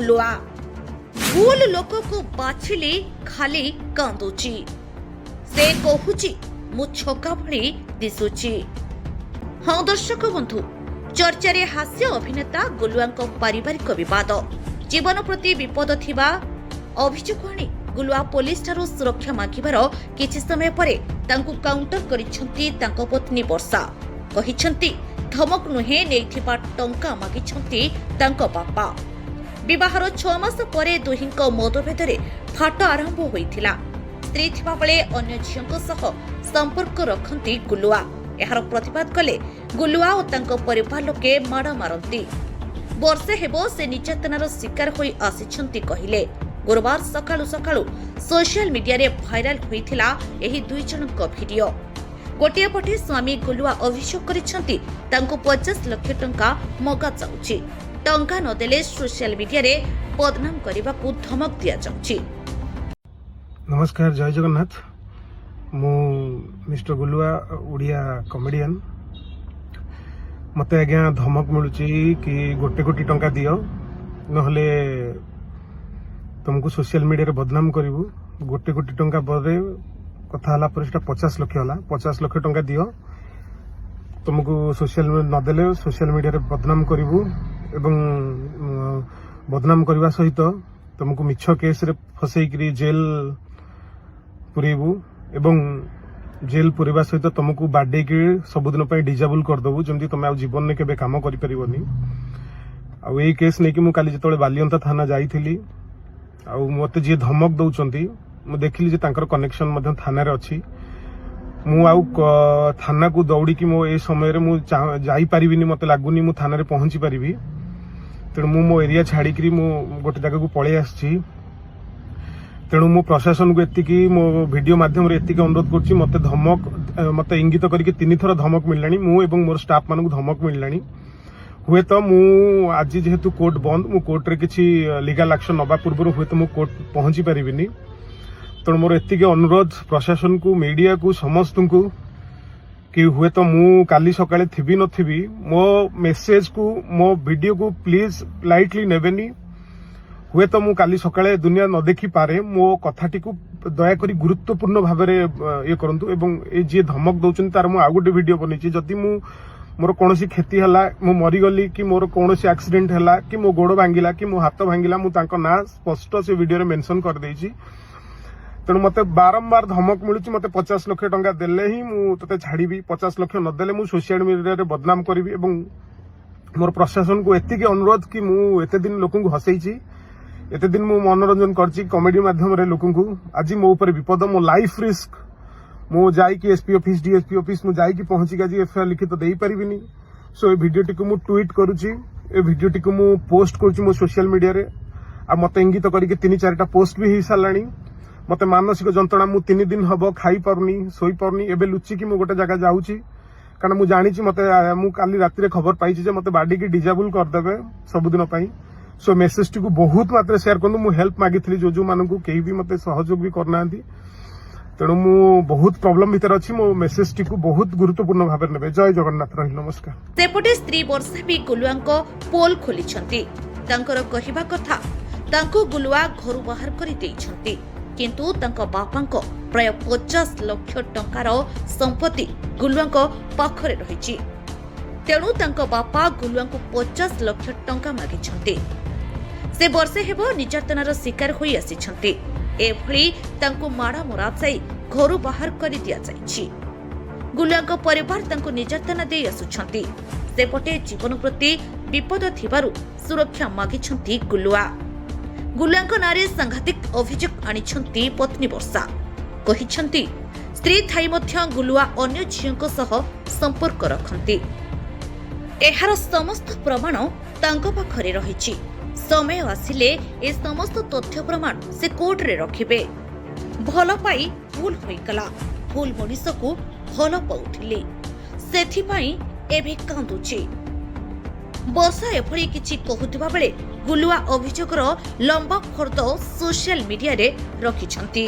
गुलुआ भूल लोक को बाछिली खाली कांदुची से कहूची मु छका भली दिसुची। हाँ दर्शक बंधु, चर्चा रे हास्य अभिनेता गुलुआंको पारिवारिक विवाद जीवन प्रति विपद थिबा अभियोग आनी गुलुआ पुलिस ठारू सुरक्षा मागिबार किछि समय परे तांकु काउंटर करिसंती तांको पत्नी वर्षा। कहिसंती धमक नुहे नेइथिबा टंका मागिसंती तांको बापा। विवाहर 6 मास परे दुहिंको मतभेदरे फाट आरंभ होइथिला। स्त्री थिबा बेले अन्य झियंको सह संपर्क रखंती गुलुआ। एहार प्रतिवाद कले गुलुआ और तांको परिवार लोके माड़ मारंती। वर्षे हेबो से निर्यातनार शिकार होई आसिछंती कहिले। गुरुवार सकाळु सकाळु सोशल मीडिया रे भाइराल होइथिला एही दुई जनक वीडियो। गोटिए पटे स्वामी गुलुआ अभियोग करिसंती तांको 50 लाख टंका मगा जाउची। टंका नदेले सोशल मीडिया रे बदनाम करबाकू धमक दिया जाउची। नमस्कार, जय जगन्नाथ। मु मिस्टर गुलुआ ओडिया कॉमेडियन। मते आज्ञा धमक मिलुची कि 1 कोटी टंका दियो नहले तुमको सोशल मीडिया रे बदनाम करिवु। 1 कोटी टंका परे कथा हला पर 50 लाख हला। 50 लाख टंका दियो तुमको सोशल नदेले सोशल मीडिया रे बदनाम करिवु एवं बदनाम करबा सहित तुमको मिछ केस रे फसेइकरी जेल पुरेबु एवं जेल पुरेबा सहित तुमको बाडे के सबुदिन पई डिजेबल कर दबु जेमति तुम जीवन में केबे काम करि परिबोनी। आ ए केस नै कि मु काली जतले बालियंता थाना जाईथिली आ मते जे धमक दउचंती मु देखिली जे तांकर कनेक्शन मध्य थाना रे अछि। मु आउ थाना को दौड़ी कि मो ए समय रे मु जाई परिबिनी, मते लागुनी मु थाना रे पहुंची परिबी। तेणु मु मो एरिया छाड़ी करी मु गोटे जगह को पळे आछि। तेणु मु प्रशासन को एतिकी मो वीडियो माध्यम रे एतिकी अनुरोध करछि, मते धमक मते इंगित करके 3 थर धमक मिललानी। मु एवं मोर स्टाफ मानक धमक मिललानी। हुए तो मु आज जेहेतु कोर्ट बंद, मु कोर्ट रे किछि लीगल एक्शन नबा पूर्व हुए तो मु कोर्ट पहुंची परिबिनी। तेणु मोर एतिकी अनुरोध प्रशासन को, मीडिया को, समस्त को कि हुए तो मु काली सकाळे थिबी न थिबी मो मेसेज को, मो वीडियो को प्लीज लाइटली नेबेनी। हुए तो मु काली सकाळे दुनिया न देखि पारे। मो कथाटी को दया करी गुरुत्वपूर्ण भाबरे ये करंतु एवं ए जे धमक दउछन तार मु आ गोटे वीडियो बनेछि। जदि मु मोर कोनोसी क्षति हला, मु मरि गली कि मोर कोनोसी एक्सीडेंट हला कि मो गोड़ भांगिला कि मो हाथ भांगिला, मु तांको ना स्पष्ट से वीडियो रे मेंशन कर देछि। तेणु मते बारंबार धमक मिलुची, मते 50 लाख टंका देले ही मु तते छाड़ीबी, 50 लाख न देले मु सोशल मीडिया रे बदनाम करिवि। एवं मोर प्रशासन को एतिके अनुरोध कि मु एते दिन लोकन को हसैछि, एते दिन मु मनोरंजन करछि कॉमेडी माध्यम रे लोकन को। आज मो ऊपर विपद, मो लाइफ रिस्क, मु जाई कि एसपी ऑफिस डीएसपी ऑफिस मु जाई कि पहुंची गाजी एफआईआर लिखित देई परिबिनी। सो ए वीडियो टिको मु ट्वीट करूछि, ए वीडियो टिको मु पोस्ट करूछि मो सोशल मीडिया रे। आ मते इंगित करिके 3-4टा पोस्ट भी ही सालानी। मते मानसिक जंत्रणा, मु 3 दिन हबो खाई पारुनी, सोई पारुनी। एबे लुचि कि मु गोटे जगह जाउछि कारण मु जानिछि मते मु काली राति रे खबर पाइछि जे मते बाडी की डिजेबल कर देबे सबुदिन पई। सो मेसेज टी को बहुत मात्रा शेयर करनु। मु हेल्प मागिथिली जो मानकु केही भी मते सहयोग भी करनांती। तेणु मु बहुत प्रॉब्लम भीतर अछि। मो मेसेज टी को बहुत गुरुत्वपूर्ण भाबरे नेबे। जय जगन्नाथ रही, नमस्कार। सेपटे स्त्री वर्षा भी गुलुआंको पोल खोलिछंती। तांकर कहिबा कथा तांको गुलुआ घरु बाहर करि देइछंती, किंतु तांको बापांको प्राय 50 लाख टंकार संपत्ति गुलुआंको पाखरे रहिछि। तेणु तांको बापा गुलुआंको 50 लाख टंका मागिछंती। से वर्षे हेबो निर्यातनार शिकार होई आसिछंती। एभଳି तांको माड़ा मरा जाई घरु बाहर करि दिया जाइछि। गुलुआंको परिवार तांको निर्यातना देई आसुछंती। सेपटे जीवन प्रति विपद थिबारु सुरक्षा मागिछंती गुलुआ। गुलुआंको नारे सांघातिक अभियोग आनिछंती पत्नी वर्षा। कहिछंती स्त्री थाई मध्य गुलुआ अन्य झियंको सह संपर्क रखंती। एहार समस्त प्रमाण तांको पाखरे रहिछि। समय आसिले ए समस्त तथ्य प्रमाण से कोर्ट रे रखिबे। भल पाई भूल होइगला, भूल मनीष को भल पाउथिले, सेथि पई एबे कांदुछि। वर्षा एभଳି किछि कहुथिबा बेले गुलुआ अभियोगर लंबा फर्द सोशल मीडिया रे रखिछंती।